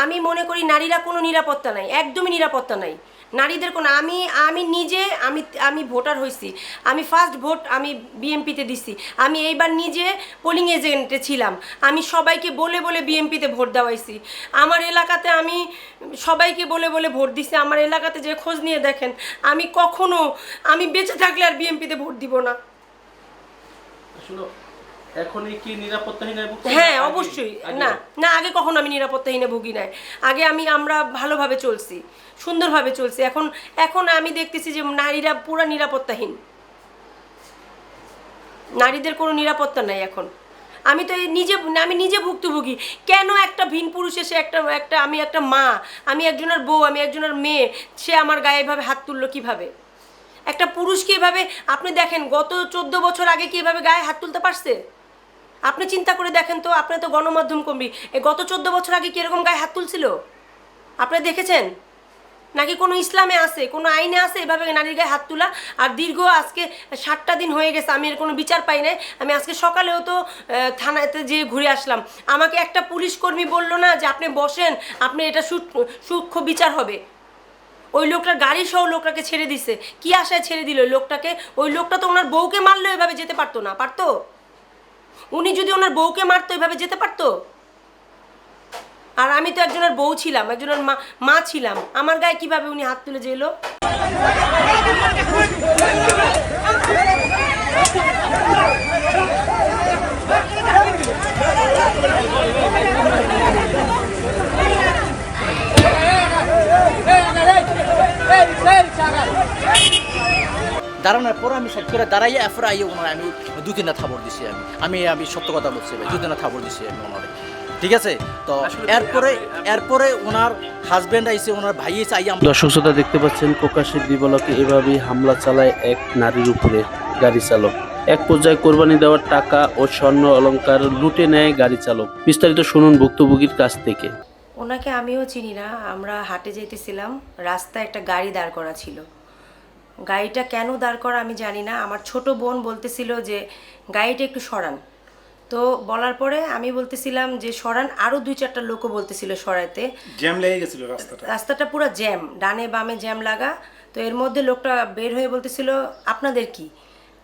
আমি মনে করি নারীরা কোনো নিরাপত্তা নাই, একদমই নিরাপত্তা নাই নারীদের কোনো। আমি নিজে আমি ভোটার হয়েছি, আমি ফার্স্ট ভোট আমি বিএমপিতে দিছি, আমি এইবার নিজে পোলিং এজেন্টে ছিলাম, আমি সবাইকে বলে বলে বিএমপিতে ভোট দেওয়াইছি। আমার এলাকাতে আমি সবাইকে বলে বলে ভোট দিছি। আমার এলাকাতে যে খোঁজ নিয়ে দেখেন, আমি বেঁচে থাকলে আর বিএমপিতে ভোট দিব না। এখনই কি নিরাপত্তাহীন? হ্যাঁ অবশ্যই। না না, আগে কখনো আমি নিরাপত্তাহীনে ভুগি নাই। আগে আমরা ভালোভাবে চলছি, সুন্দরভাবে চলছি। এখন আমি দেখতেছি যে নারীরা পুরো নিরাপত্তাহীন, নারীদের কোনো নিরাপত্তা নাই এখন। আমি তো আমি নিজে ভুক্তভোগী। কেন একটা ভিন পুরুষ এসে আমি একটা মা, আমি একজনের বউ, আমি একজনের মেয়ে, সে আমার গায়ে এভাবে হাত তুললো কিভাবে? একটা পুরুষকে এভাবে আপনি দেখেন, গত 14 বছর আগে কি এভাবে গায়ে হাত তুলতে পারছে? আপনি চিন্তা করে দেখেন তো, আপনি তো গণমাধ্যম কর্মী, এই গত 14 বছর আগে কীরকম গায়ে হাত তুলছিল আপনি দেখেছেন? নাকি কোনো ইসলামে আছে, কোনো আইনে আছে এভাবে নারীর গায়ে হাত তোলা? আর দীর্ঘ আজকে 7টা দিন হয়ে গেছে, আমি এর কোনো বিচার পাই নাই। আমি আজকে সকালেও তো থানাতে যেয়ে ঘুরে আসলাম, আমাকে একটা পুলিশ কর্মী বললো না যে আপনি বসেন, আপনি এটা সূক্ষ্ম বিচার হবে। ওই লোকটার গাড়ি সহ লোকটাকে ছেড়ে দিছে। কি আশায় ছেড়ে দিল ওই লোকটাকে? ওই লোকটা তো ওনার বউকে মারলেও এভাবে যেতে পারতো না, পারতো? উনি যদি ওনার বউকে মারতো এভাবে যেতে পারতো? আর আমি তো একজনের বউ ছিলাম, একজনের মা ছিলাম, আমার গায়ে কিভাবে উনি হাত তুলে যে এলো? দাঁড়ানোর পর আমি সাইড করে দাঁড়াইয়া এরপরে আইয়ে ওনার আমি 2-3টা থাবড় দিছি। আমি সত্য কথা বলছি ভাই, 2-3টা থাবড় দিছি আমি ওনারে, ঠিক আছে? তো এরপরে ওনার হাজব্যান্ড আইসে, ওনার ভাই এসে আইয়া। দর্শক শ্রোতা দেখতে পাচ্ছেন প্রকাশ্যে দিবালোকে এভাবেই হামলা চালায় এক নারীর উপরে গাড়ি চালক। এক পর্যায়ে কোরবানি দেওয়ার টাকা ও স্বর্ণ অলংকার লুটে নেয় গাড়ি চালক। বিস্তারিত শুনুন ভুক্তভোগীর কাছ থেকে। ওনাকে আমিও চিনি না। আমরা হাটে যেতেছিলাম, রাস্তায় একটা গাড়ি দাঁড় করা ছিল। গাড়িটা কেন দাঁড় করা আমি জানি না। আমার ছোট বোন বলতেছিল যে গাড়িটা একটু সরান, তো বলার পরে আমি বলতেছিলাম যে সরান, আরও 2-4টা লোকও বলতেছিল সরাইতে। জ্যাম লেগে গেছিল রাস্তাটা পুরো জ্যাম, ডানে বামে জ্যাম লাগা। তো এর মধ্যে লোকটা বের হয়ে বলতেছিল আপনাদের কি?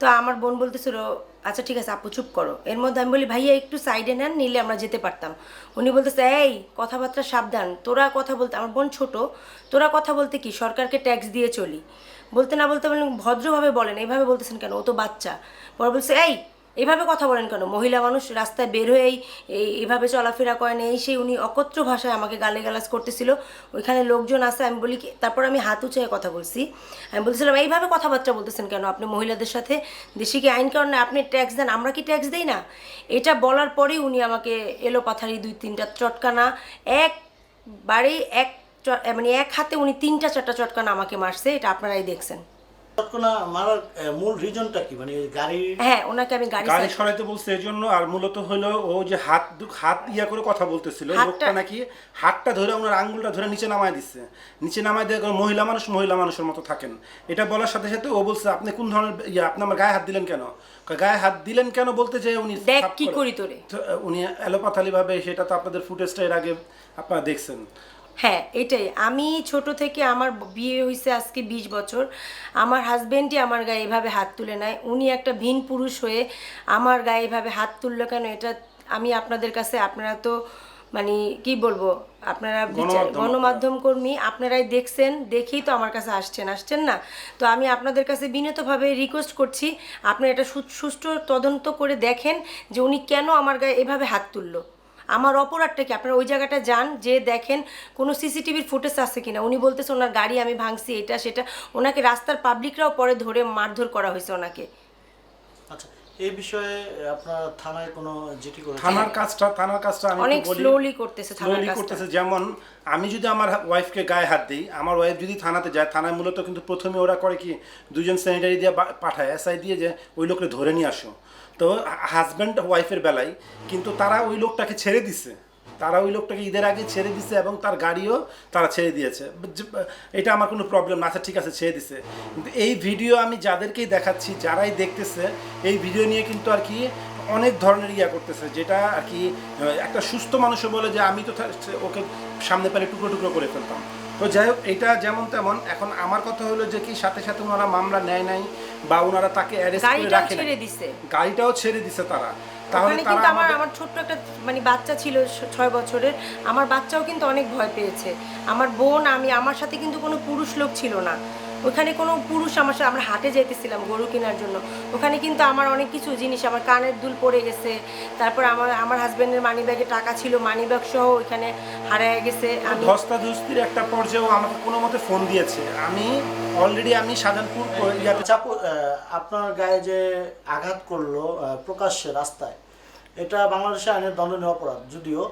তো আমার বোন বলতেছিল আচ্ছা ঠিক আছে আপু চুপ করো। এর মধ্যে আমি বলি ভাইয়া একটু সাইডে নেন, নিলে আমরা যেতে পারতাম। উনি বলতেছে এই কথাবার্তা সাবধান, তোরা কথা বলতে, আমার বোন ছোট, তোরা কথা বলতে কি, সরকারকে ট্যাক্স দিয়ে চলি। বলতে না বলতে বলেন ভদ্রভাবে বলেন, এইভাবে বলতেছেন কেন, ও তো বাচ্চা। পরে বলছে এই এইভাবে কথা বলেন কেন, মহিলা মানুষ রাস্তায় বের হয়েই এইভাবে চলাফেরা করেন, এই সেই। উনি অকথ্য ভাষায় আমাকে গালিগালাজ করতেছিল। ওইখানে লোকজন আছে, আমি বলি কি, তারপর আমি হাত উঁচিয়ে কথা বলছি। আমি বলছিলাম এইভাবে কথাবার্তা বলতেছেন কেন আপনি মহিলাদের সাথে? দেশে কি আইন কারণে আপনি ট্যাক্স দেন, আমরা কি ট্যাক্স দেই না? এটা বলার পরেই উনি আমাকে এলো পাথারি 2-3টা চটকানা একবারেই মানে এক হাতে উনি 3-4টা চটকানা আমাকে মারছে। এটা আপনারাই দেখছেন। চটকনা মারার মূল রিজনটা কি? মানে গাড়ি, হ্যাঁ ওনাকে আমি গাড়ি সরাইতে বলছে এই জন্য। আর মূলত হলো ও যে হাত ইয়া করে কথা বলতেছিল, লোকটা নাকি হাতটা ধরে ওনার আঙ্গুলটা ধরে নিচে নামায় দিচ্ছে। নিচে নামায় দিয়ে মহিলা মানুষের মতো থাকেন, এটা বলার সাথে সাথে ও বলছে আপনি কোন ধরনের আপনি আমার গায়ে হাত দিলেন কেন? গায়ে হাত দিলেন কেন বলতে যে উনি দেখ কি করি তোরে, উনি এলোপাথালি ভাবে, সেটা তো আপনাদের ফুটেজটা এর আগে আপনারা দেখছেন। হ্যাঁ এটাই। আমি ছোট থেকে, আমার বিয়ে হয়েছে আজকে 20 বছর, আমার হাজবেন্ডই আমার গায়ে এভাবে হাত তুলে নেয়। উনি একটা ভিন পুরুষ হয়ে আমার গায়ে এভাবে হাত তুললো কেন? এটা আমি আপনাদের কাছে, আপনারা তো মানে কি বলবো, আপনারা গণমাধ্যম কর্মী, আপনারাই দেখছেন, দেখেই তো আমার কাছে আসছেন না? তো আমি আপনাদের কাছে বিনীতভাবে রিকোয়েস্ট করছি, আপনারা এটা সুষ্ঠু তদন্ত করে দেখেন যে উনি কেন আমার গায়ে এভাবে হাত তুললো। আমার অপরাধটা কি? আপনারা ওই জায়গাটা যান, যে দেখেন কোনো সিসিটিভির ফুটেজ আছে কিনা। উনি বলতেছে ওনার গাড়ি আমি ভাঙছি, এটা সেটা। ওনাকে রাস্তার পাবলিকরাও পরে ধরে মারধর করা হয়েছে ওনাকে। আচ্ছা, এই বিষয়ে আপনার থানায় কোনো জিডি করে? থানার কাজটা আমি অনেক বলি স্লোলি করতেছে। যেমন আমি যদি আমার ওয়াইফকে গায়ে হাত দিই, আমার ওয়াইফ যদি থানাতে যায়, থানায় মূলত কিন্তু প্রথমে ওরা করে কি, 2জন স্যানিটারি দিয়ে পাঠায়, এসআই দিয়ে, যে ওই লোককে ধরে নিয়ে আসো। তো হাজব্যান্ড ওয়াইফের বেলায় কিন্তু তারা ওই লোকটাকে ছেড়ে দিছে, তারা ওই লোকটাকে ঈদের আগে ছেড়ে দিছে এবং তার গাড়িও তারা ছেড়ে দিয়েছে। এটা আমার কোনো প্রবলেম না, আচ্ছা ঠিক আছে ছেড়ে দিছে। কিন্তু এই ভিডিও আমি যাদেরকেই দেখাচ্ছি, যারাই দেখতেছে, এই ভিডিও নিয়ে কিন্তু আর কি অনেক ধরনের ইয়া করতেছে, যেটা আর কি একটা সুস্থ মানুষও বলে যে আমি তো ওকে সামনে পেলে টুকরো টুকরো করে ফেলতাম। তো যাই হোক, এটা যেমন তেমন। এখন আমার কথা হলো যে কি সাথে সাথে ওনারা মামলা নেয় নাই বা ওনারা তাকে অ্যারেস্ট করে গাড়িটাও রাখে ছেড়ে নাই। দিছে, গাড়িটাও ছেড়ে দিছে তারা। তাহলে ওখানে তারা কিন্তু আমাদের আমার ছোট্ট একটা মানে বাচ্চা ছিল 6 বছরের, আমার বাচ্চাও কিন্তু অনেক ভয় পেয়েছে। আমার বোন, আমার সাথে কিন্তু কোনো পুরুষ লোক ছিল না ওখানে, কোনো পুরুষ আমার সাথে, আমরা হাটে যাইতেছিলাম গরু কেনার জন্য, ওখানে কিন্তু আমার অনেক কিছু জিনিস, আমার কানের দুল পড়ে গেছে, তারপর আমার হাজবেন্ডের মানি ব্যাগে টাকা ছিল, মানি ব্যাগ সহ ওইখানে হারায় গেছে। আমি ধস্তাধস্তির একটা পর্যায়েও আমাকে কোনো মতে ফোন দিয়েছে। আমি অলরেডি শাহজাহানপুর ইয়াতে আচ্ছা আপু, আপনার গায়ে যে আঘাত করলো প্রকাশ্যে রাস্তায়, এটা বাংলাদেশে আইনের দণ্ডনীয় অপরাধ যদিও,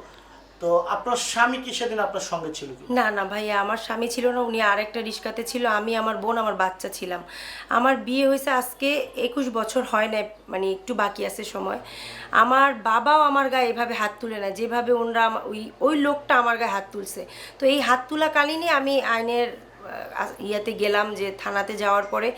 তো আপনার স্বামী কি সেদিন আপনার সঙ্গে ছিল কি? না না ভাইয়া, আমার স্বামী ছিল না, উনি আরেকটা রিস্কাতে ছিল, আমি, আমার বোন, আমার বাচ্চা ছিলাম। আমার বিয়ে হয়েছে আজকে 21 বছর হয় না, মানে একটু বাকি আছে সময়। আমার বাবাও আমার গায়ে এভাবে হাত তুলে না, যেভাবে ওনরা ওই লোকটা আমার গায়ে হাত তুলছে। তো এই হাত তোলাকালীনই আমি আইনের ইয়াতে গেলাম, যে থানাতে যাওয়ার পরে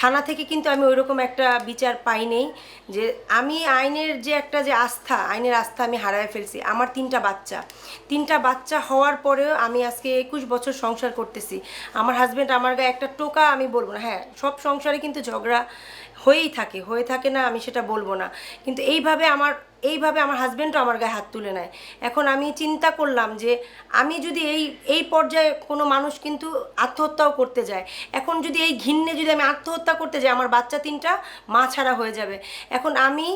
থানা থেকে কিন্তু আমি ওইরকম একটা বিচার পাই নেই, যে আমি আইনের যে একটা যে আস্থা, আইনের আস্থা আমি হারায় ফেলছি। আমার 3টা বাচ্চা হওয়ার পরেও আমি আজকে 21 বছর সংসার করতেছি। আমার হাজব্যান্ড আমার গায়ে একটা টোকা আমি বলবো না, হ্যাঁ সব সংসারে কিন্তু ঝগড়া হয়ে থাকে না, আমি সেটা বলবো না, কিন্তু এইভাবে আমার হাজব্যান্ডও আমার গায়ে হাত তুলে নেয়। এখন আমি চিন্তা করলাম যে আমি যদি এই পর্যায়ে কোনো মানুষ কিন্তু আত্মহত্যাও করতে যায়, এখন যদি এই ঘিন্নে যদি আমি আত্মহত্যা করতে যাই, আমার বাচ্চা 3টা মা ছাড়া হয়ে যাবে। এখন আমি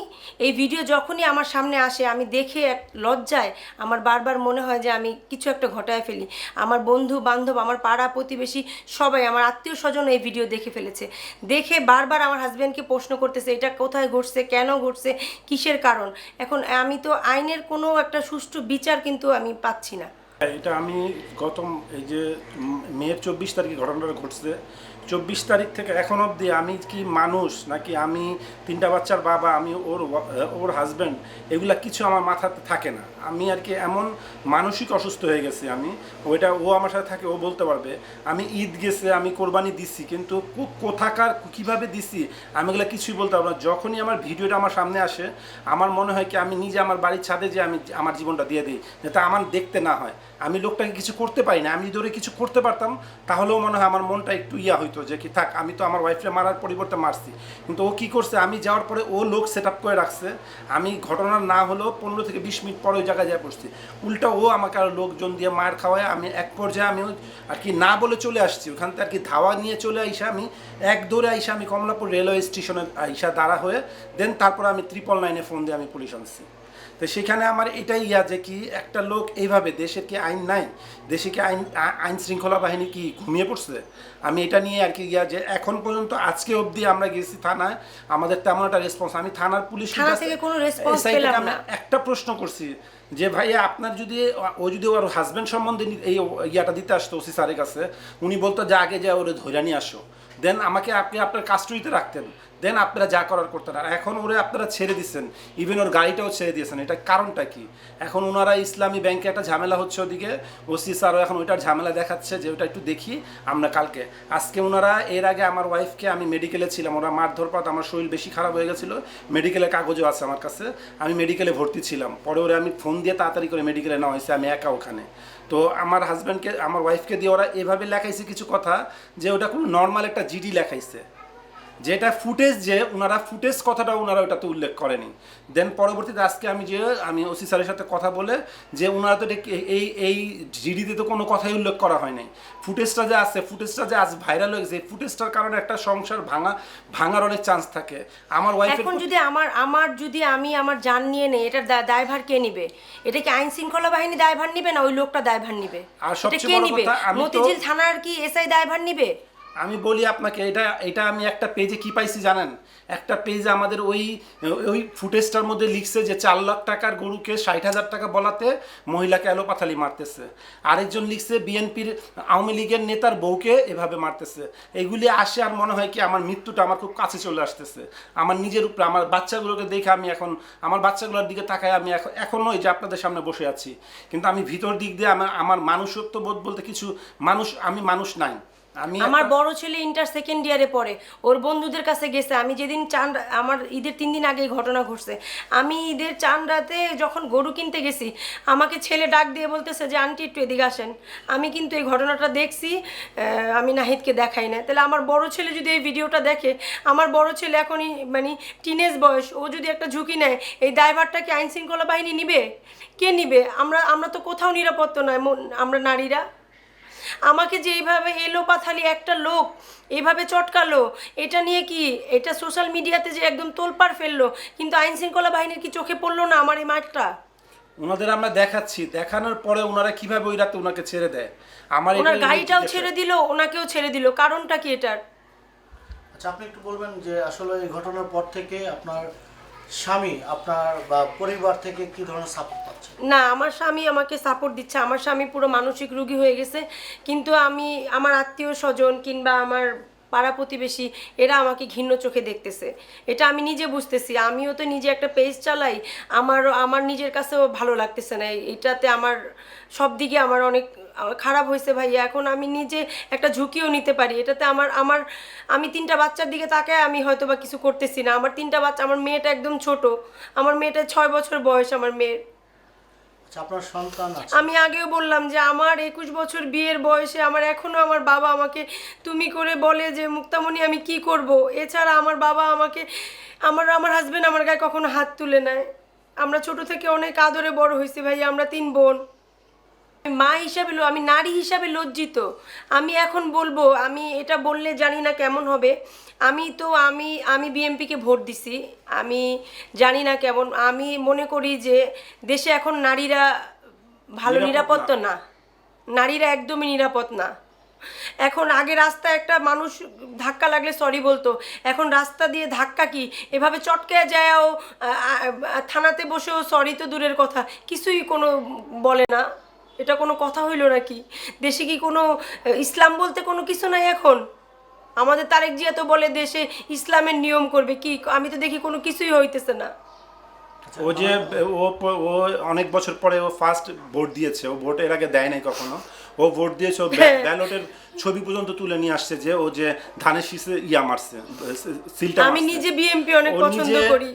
এই ভিডিও যখনই আমার সামনে আসে, আমি দেখে এক লজ্জায় আমার বারবার মনে হয় যে আমি কিছু একটা ঘটায় ফেলি। আমার বন্ধু বান্ধব, আমার পাড়া প্রতিবেশী সবাই, আমার আত্মীয় স্বজন এই ভিডিও দেখে ফেলেছে, দেখে বারবার আমার হাজব্যান্ডকে প্রশ্ন করতেছে এটা কোথায় ঘটছে, কেন ঘটছে, কিসের কারণ। এখন আমি তো আইনের কোনো একটা সুষ্ঠু বিচার কিন্তু আমি পাচ্ছি না। এটা আমি গত এই যে মেয়ের 24 তারিখে ঘটনাটা ঘটছে, 24 তারিখ থেকে এখন অবধি আমি কি মানুষ নাকি আমি 3টা বাচ্চার বাবা, আমি ওর হাজব্যান্ড, এগুলা কিছু আমার মাথাতে থাকে না। আমি আর কি এমন মানসিক অসুস্থ হয়ে গেছি আমি, ওইটা ও আমার সাথে থাকে, ও বলতে পারবে। আমি ঈদ গেছে, আমি কোরবানি দিছি, কিন্তু কোথাকার কীভাবে দিছি আমি এগুলো কিছুই বলতে পারবো না। যখনই আমার ভিডিওটা আমার সামনে আসে, আমার মনে হয় কি আমি নিজে আমার বাড়ির ছাদে যে আমি আমার জীবনটা দিয়ে দিই, যাতে আমার দেখতে না হয়। আমি লোকটাকে কিছু করতে পারি না, আমি যদি কিছু করতে পারতাম তাহলেও মনে হয় আমার মনটা একটু ইয়া হইতো যে কি থাক, আমি তো আমার ওয়াইফকে মারার পরিবর্তে মারছি। কিন্তু ও কি করছে, আমি যাওয়ার পরে ও লোক সেট আপ করে রাখছে, আমি ঘটনা না হলেও 15 থেকে 20 মিনিট পরে ওই জায়গায় যা পড়ছি, উল্টা ও আমাকে আরও লোকজন দিয়ে মায়ের খাওয়ায়। আমি এক পর্যায়ে আমি আর কি না বলে চলে আসছি ওখান থেকে, আর কি ধাওয়া নিয়ে চলে আইসা আমি এক দৌড়ে আইসা আমি কমলাপুর রেলওয়ে স্টেশনে আইসা দাঁড়া হয়ে দেন তারপরে আমি 999-এ ফোন দিয়ে আমি পুলিশ আনছি। তো সেখানে আমার এটাই ইয়া যে কি একটা লোক এইভাবে, দেশের কি আইন নাই, দেশে কি আইন শৃঙ্খলা বাহিনী কি ঘুমিয়ে পড়ছে? আমি এটা নিয়ে আর কি ইয়া যে এখন পর্যন্ত আজকে অবধি আমরা গেছি থানায়, আমাদের তেমন একটা রেসপন্স, আমি থানার পুলিশ থেকে কোনো রেসপন্স পেলাম না। একটা প্রশ্ন করছি যে ভাইয়া আপনার যদি ওর হাজব্যান্ড সম্বন্ধে এই ইয়াটা দিতে আসতো ওসি স্যারের কাছে, উনি বলতো যে আগে যা ওরে ধরে নিয়ে আসো, দেন আমাকে আপনি আপনার কাস্টডিতে রাখতেন, দেন আপনারা যা করার করতেন। আর এখন ওরে আপনারা ছেড়ে দিচ্ছেন, ইভেন ওর গাড়িটাও ছেড়ে দিয়েছেন, এটা কারণটা কি? এখন ওনারা ইসলামী ব্যাংকে একটা ঝামেলা হচ্ছে ওদিকে, ওসি স্যারও এখন ওইটার ঝামেলা দেখাচ্ছে যে ওটা একটু দেখি আমরা কালকে। আজকে ওনারা এর আগে আমার ওয়াইফকে, আমি মেডিকেলে ছিলাম, ওরা মারধর পাত, আমার শরীর বেশি খারাপ হয়ে গেছিলো, মেডিকেলের কাগজও আছে আমার কাছে, আমি মেডিকেলে ভর্তি ছিলাম, পরে ওরা আমি ফোন দিয়ে তাড়াতাড়ি করে মেডিকেলে নেওয়া হয়েছে, আমি একা ওখানে। তো আমার হাজব্যান্ডকে, আমার ওয়াইফকে দিয়ে ওরা এভাবে লেখাইছে কিছু কথা, যে ওটা কোনো নর্মাল একটা জিডি লেখাইছে, যেটা ফুটেজ, যে ওনারা ফুটেজ কথাটা ওনারা ওটাতে উল্লেখ করেনি। দেন পরবর্তীতে আজকে আমি ওসি স্যারের সাথে কথা বলে, যে ওনারা তো এই জিডিতে তো কোনো কথাই উল্লেখ করা হয় নাই, ফুটেজটা যে আছে, ফুটেজটা যে আজ ভাইরাল হয়ে গেছে, ফুটেজটার কারণে একটা সংসার ভাঙার অনেক চান্স থাকে। আমার ওয়াইফের এখন যদি আমি আমার জান নিয়ে নেই, এটার দায়ভার কে নিবে? এটা কি আইন শৃঙ্খলা বাহিনী দায়ভার নিবে, না ওই লোকটা দায়ভার নিবে? আর সবচেয়ে কে বড় নিবে? কথা, মতিঝিল থানার কি এসআই দায়ভার নিবে? আমি বলি আপনাকে, এটা আমি একটা পেজে কি পাইছি জানেন? একটা পেজে আমাদের ওই ফুটেজটার মধ্যে লিখছে যে 4 লাখ টাকার গরুকে 60,000 টাকা বলাতে মহিলাকে এলোপাথালি মারতেছে। আরেকজন লিখছে বিএনপির আওয়ামী লীগের নেতার বউকে এভাবে মারতেছে। এইগুলি আসে আর মনে হয় কি আমার মৃত্যুটা আমার খুব কাছে চলে আসতেছে। আমার নিজের উপরে, আমার বাচ্চাগুলোকে দেখে আমি এখন আমার বাচ্চাগুলোর দিকে তাকায় আমি এখনও এই যে আপনাদের সামনে বসে আছি, কিন্তু আমি ভিতর দিক দিয়ে আমার মানুষত্ব বোধ বলতে কিছু আমি মানুষ নাই। আমি আমার একটা- বড় ছেলে ইন্টার সেকেন্ড ইয়ারে পড়ে, ওর বন্ধুদের কাছে গেছে। আমি যেদিন আমার ঈদের 3 দিন আগে ঘটনা ঘটছে, আমি ঈদের চাঁদ রাতে যখন গরু কিনতে গেছি, আমাকে ছেলে ডাক দিয়ে বলতেছে যে আন্টি একটু এদিকে আসেন। আমি কিন্তু এই ঘটনাটা দেখছি, আমি নাহিদকে দেখাই না। তাহলে আমার বড় ছেলে যদি এই ভিডিওটা দেখে, আমার বড় ছেলে এখনই মানে টিনেজ বয়স, ও যদি একটা ঝুঁকি নেয়, এই দায়ভারটা কি আইন শৃঙ্খলা বাহিনী নিবে? কে নিবে? আমরা তো কোথাও নিরাপত্তা নয় আমরা নারীরা। আমাকে যে এইভাবে এলোপাথালি একটা লোক এইভাবে চটকালো, এটা নিয়ে কি, এটা সোশ্যাল মিডিয়াতে যে একদম তোলপাড় ফেললো, কিন্তু আইন শৃঙ্খলা বাহিনীর কি চোখে পড়লো না আমার এই মাঠটা? ওনাদের আমরা দেখাচ্ছি, দেখানোর পরে ওনারা কিভাবে ওই রাতে ওনাকে ছেড়ে দেয়? আমার ওনার এটাই গাড়িটাও জিজ্ঞাসা। ছেড়ে দিল, ওনাকেও ছেড়ে দিল, কারণটা কি এটার? আচ্ছা, আপনি একটু বলবেন যে আসলে এই ঘটনার পর থেকে আপনার স্বামী আপনার বা পরিবার থেকে কি ধরনের সাপোর্ট পাচ্ছে? না, আমার স্বামী আমাকে সাপোর্ট দিচ্ছে। আমার স্বামী পুরো মানসিক রোগী হয়ে গেছে, কিন্তু আমার আত্মীয় স্বজন কিংবা আমার পাড়া প্রতিবেশী এরা আমাকে ঘৃণ্য চোখে দেখতেছে। এটা আমি নিজে বুঝতেছি। আমিও তো নিজে একটা পেজ চালাই, আমার নিজের কাছেও ভালো লাগতেছে না। এটাতে আমার সব দিকে আমার অনেক খারাপ হয়েছে ভাইয়া। এখন আমি নিজে একটা ঝুঁকিও নিতে পারি। এটাতে আমি 3টা বাচ্চার দিকে তাকায় আমি হয়তো বা কিছু করতেছি না। আমার 3টা বাচ্চা, আমার মেয়েটা একদম ছোট, আমার মেয়েটা 6 বছর বয়স আমার মেয়ের। আচ্ছা, আপনার সন্তান আছে? আমি আগেও বললাম যে আমার 21 বছর বিয়ের বয়সে আমার এখনো আমার বাবা আমাকে তুমি করে বলে যে মুক্তামণি আমি কি করব। এছাড়া আমার বাবা আমাকে আমার হাজবেন্ড আমার গায়ে কখনো হাত তুলে নেয়। আমরা ছোট থেকে অনেক আদরে বড় হয়েছি ভাই, আমরা 3 বোন। মা হিসাবে আমি নারী হিসাবে লজ্জিত। আমি এখন বলবো, আমি এটা বললে জানি না কেমন হবে। আমি বিএনপিকে ভোট দিছি, আমি জানি না কেমন। আমি মনে করি যে দেশে এখন নারীরা ভালো নিরাপদ নিরাপত্তা না, নারীরা একদমই নিরাপদ না। এখন আগে রাস্তায় একটা মানুষ ধাক্কা লাগলে সরি বলতো, এখন রাস্তা দিয়ে ধাক্কা কি এভাবে চটকে যায়ও, থানাতে বসেও সরি তো দূরের কথা, কিছুই কোনো বলে না। এটা কোনো কথা হইল নাকি? দেশে কি কোনো ইসলাম বলতে কোনো কিছু নাই এখন? আমাদের তারেক জিয়া তো বলে দেশে ইসলামের নিয়ম করবে, কি আমি তো দেখি কোনো কিছুই হইতেছে না। ও যে ও অনেক বছর পরে ও ফার্স্ট ভোট দিয়েছে, ও ভোট এর আগে দেয় নাই কখনো। ও ভোট দিয়েছে, ও ব্যালটের ছবি পর্যন্ত তুলে নিয়ে আসছে যে ও যে ধানের শীষে মারছে, সিলটা আমি মারছে। নিজে বিএমপি অনেক ও পছন্দ নিজে, করি।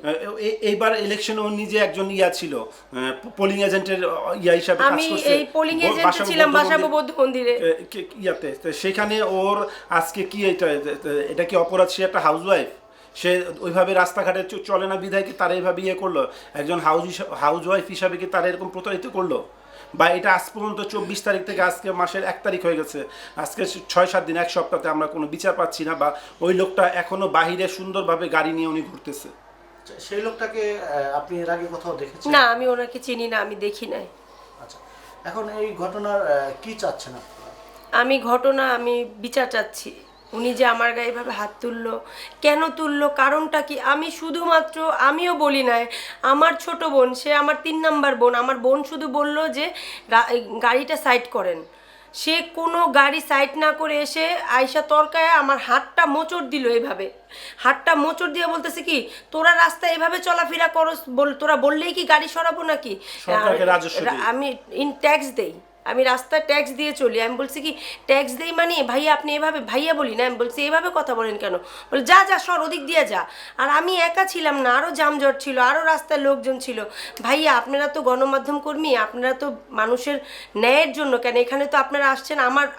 এইবার ইলেকশনে ও নিজে একজন ছিল, পোলিং এজেন্টের হিসাবে কাজ আমি করছে। এই পোলিং এজেন্টে ছিলাম বাসাবো বৌদ্ধ মন্দিরে। ইয়াতে তো সেখানে ওর আজকে কি এটা কি অপরাধ? সে একটা হাউসওয়াইফ, সে ওইভাবে রাস্তাঘাটে চলে না বিধায় কি তারা এইভাবে করলো? একজন হাউসওয়াইফ হিসাবে কি তারা এরকম প্রতারিত করলো? বা এটা আজ পর্যন্ত 24 তারিখ থেকে আজকে মাসের 1 তারিখ হয়ে গেছে, আজকে 6-7 দিন, 1 সপ্তাহে আমরা কোনো বিচার পাচ্ছি না। বা ওই লোকটা এখনো বাহিরে সুন্দরভাবে গাড়ি নিয়ে উনি ঘুরতেছে। আচ্ছা, সেই লোকটাকে আপনি এর আগে কোথাও দেখেছেন? না, আমি ওনাকে চিনি না, আমি দেখি নাই। আচ্ছা, এখন এই ঘটনার কি চাচ্ছেন আপনারা? আমি বিচার চাচ্ছি। উনি যে আমার গায়ে এভাবে হাত তুললো, কেন তুললো, কারণটা কি? আমি শুধুমাত্র, আমিও বলি নাই, আমার ছোট বোন, সে আমার 3 নাম্বার বোন, আমার বোন শুধু বলল যে গাড়িটা সাইড করেন। সে কোনো গাড়ি সাইড না করে এসে আয়শা তরকায় আমার হাতটা মোচড় দিল। এভাবে হাতটা মোচড় দিয়ে বলতেছে কি, তোরা রাস্তায় এভাবে চলাফেরা করো, তোরা বললেই কি গাড়ি সরাবো নাকি? সরকারকে রাজস্ব দিই। আমি ট্যাক্স দেই, আমি রাস্তায় ট্যাক্স দিয়ে চলি। আমি বলছি কি ট্যাক্স দেই মানে ভাইয়া আপনি এভাবে, ভাইয়া বলি না, আমি বলছি এভাবে কথা বলেন কেন? বলে যা যা সর, ওদিক দিয়ে যা। আর আমি একা ছিলাম না, আরও জামজট ছিল, আরও রাস্তায় লোকজন ছিল। ভাইয়া আপনারা তো গণমাধ্যম কর্মী, আপনারা তো মানুষের ন্যায়ের জন্য, কেন এখানে তো আপনারা আসছেন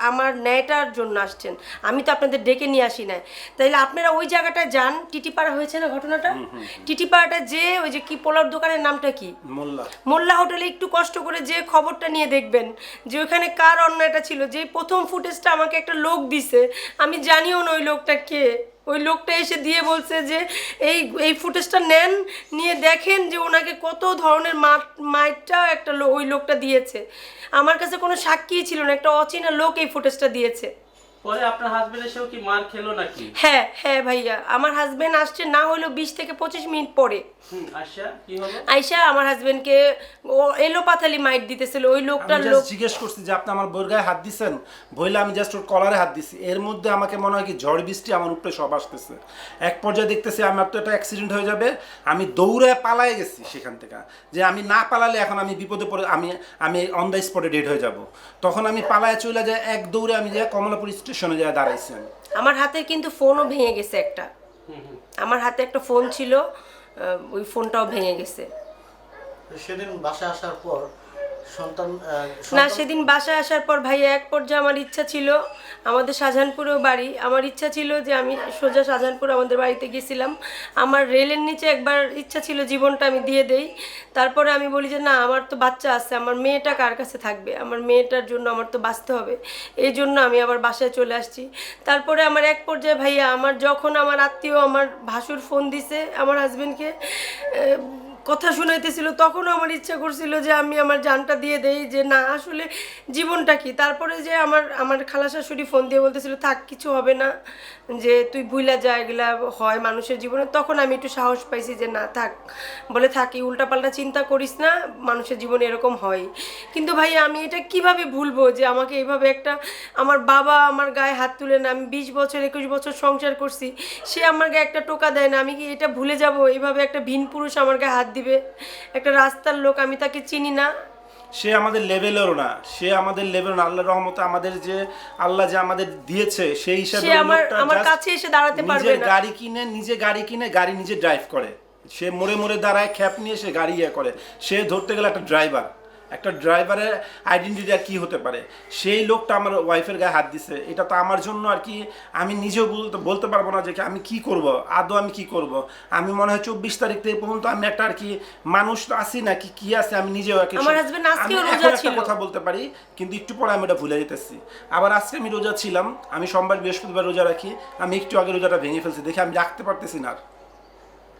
আমার ন্যায়টার জন্য আসছেন, আমি তো আপনাদের ডেকে নিয়ে আসি না। তাইলে আপনারা ওই জায়গাটায় যান, টিটিপাড়া হয়েছে না ঘটনাটা, টিটিপাড়াটা যে ওই যে কি পোলার দোকানের নামটা কি, মোল্লা হোটেলে একটু কষ্ট করে যে খবরটা নিয়ে দেখবেন যে ওখানে কার অন্যায়টা ছিল। যে প্রথম ফুটেজটা আমাকে একটা লোক দিছে, আমি জানিও না ওই লোকটা কে। ওই লোকটা এসে দিয়ে বলছে যে এই ফুটেজটা নেন, নিয়ে দেখেন যে ওনাকে কত ধরনের মাইটটা একটা ওই লোকটা দিয়েছে। আমার কাছে কোনো সাক্ষীই ছিল না, একটা অচেনা লোক এই ফুটেজটা দিয়েছে। পরে আপনার হাজবেন্ড এসেও কি মার খেলো নাকি? হ্যাঁ হ্যাঁ ভাইয়া, আমার হাজবেন্ড আসছে না হলো 20 থেকে 25 মিনিট পরে। আচ্ছা, কি হলো? আয়শা আমার হাজবেন্ডকে ও এলোপাথালি মাইট দিতেছিল। ওই লোকটার আমি লোক জাস্ট জিজ্ঞেস করছি যে আপনি আমার বউর গায়ে হাত দিছেন, বইলে আমি জাস্ট ওর কলারে হাত দিছি। এর মধ্যে আমাকে মনে হয় কি ঝড় বৃষ্টি আমার উপরে সব আসতেছে। এক পর্যায়ে দেখতেছি আমার তো একটা অ্যাক্সিডেন্ট হয়ে যাবে, আমি দৌড়ে পালাই গেছি সেখান থেকে, যে আমি না পালালে এখন আমি বিপদে পড়ে আমি অন দ্য স্পটে ডেড হয়ে যাব। তখন আমি পালায় চলে যাই, এক দৌড়ে আমি যাই কমলাপুর স্টেশন স্টেশনে যায় দাঁড়াইছি আমি। আমার হাতে কিন্তু ফোনও ভেঙে গেছে একটা, আমার হাতে একটা ফোন ছিল, ওই ফোনটাও ভেঙে গেছে। সেদিন বাসায় আসার পর সন্তান না, সেদিন বাসায় আসার পর ভাইয়া এক পর্যায়ে আমার ইচ্ছা ছিল, আমাদের শাহজাহানপুরেও বাড়ি, আমার ইচ্ছা ছিল যে আমি সোজা শাহজাহানপুর আমাদের বাড়িতে গেছিলাম, আমার রেলের নিচে একবার ইচ্ছা ছিল জীবনটা আমি দিয়ে দেই। তারপরে আমি বলি যে না, আমার তো বাচ্চা আছে, আমার মেয়েটা কার কাছে থাকবে, আমার মেয়েটার জন্য আমার তো বাঁচতে হবে, এই জন্য আমি আবার বাসায় চলে আসছি। তারপরে আমার এক পর্যায়ে ভাইয়া, আমার যখন আমার আত্মীয় আমার ভাসুর ফোন দিছে আমার হাজবেন্ডকে কথা শুনাইতেছিল, তখনও আমার ইচ্ছা করছিল যে আমি আমার জানটা দিয়ে দেই, যে না আসলে জীবনটা কি। তারপরে যে আমার খালা শাশুড়ি ফোন দিয়ে বলতেছিল থাক, কিছু হবে না, যে তুই ভুলা যা, এগুলা হয় মানুষের জীবনে, তখন আমি একটু সাহস পাইছি যে না থাক, বলে থাকি, উল্টাপাল্টা চিন্তা করিস না, মানুষের জীবনে এরকম হয়। কিন্তু ভাই আমি এটা কিভাবে ভুলবো যে আমাকে এইভাবে একটা, আমার বাবা আমার গায়ে হাত তুলে না, আমি 20 বছর 21 বছর সংসার করছি, সে আমার গায়ে একটা টোকা দেয় না, আমি কি এটা ভুলে যাব? এইভাবে একটা ভিন পুরুষ আমার গায়ে হাত দিবে, একটা রাস্তার লোক, আমি তাকে চিনি না। সে আমাদের লেভেলেরও না, সে আমাদের লেভেল না, আল্লাহর রহমতে আমাদের যে আল্লাহ যে আমাদের দিয়েছে সেই হিসাবে সে আমার কাছে এসে দাঁড়াতে পারবে নিজের না। গাড়ি কিনে গাড়ি নিজে ড্রাইভ করে, সে মোড়ে মোড়ে দাঁড়ায়, খ্যাপ নিয়ে সে গাড়ি করে। সে ধরতে গেলে একটা ড্রাইভারের আইডেন্টিটি আর কি হতে পারে? সেই লোকটা আমার ওয়াইফের গায়ে হাত দিছে, এটা তো আমার জন্য আর কি, আমি নিজেও বলতে পারবো না যে আমি কি করব, আদৌ আমি কি করব। আমি মনে হয় 24 তারিখ থেকে পর্যন্ত আমি একটা আর কি মানুষ তো আছি না কি আছে, আমি নিজেও আমার হাজবেন্ড আজকেও রোজা ছিল, কথা বলতে পারি, কিন্তু একটু পরে আমি এটা ভুলে যেতেছি। আবার আজকে আমি রোজা ছিলাম, আমি সোমবার বৃহস্পতিবার রোজা রাখি, আমি একটু আগে রোজাটা ভেঙে ফেলছি, দেখে আমি রাখতে পারতেছি না।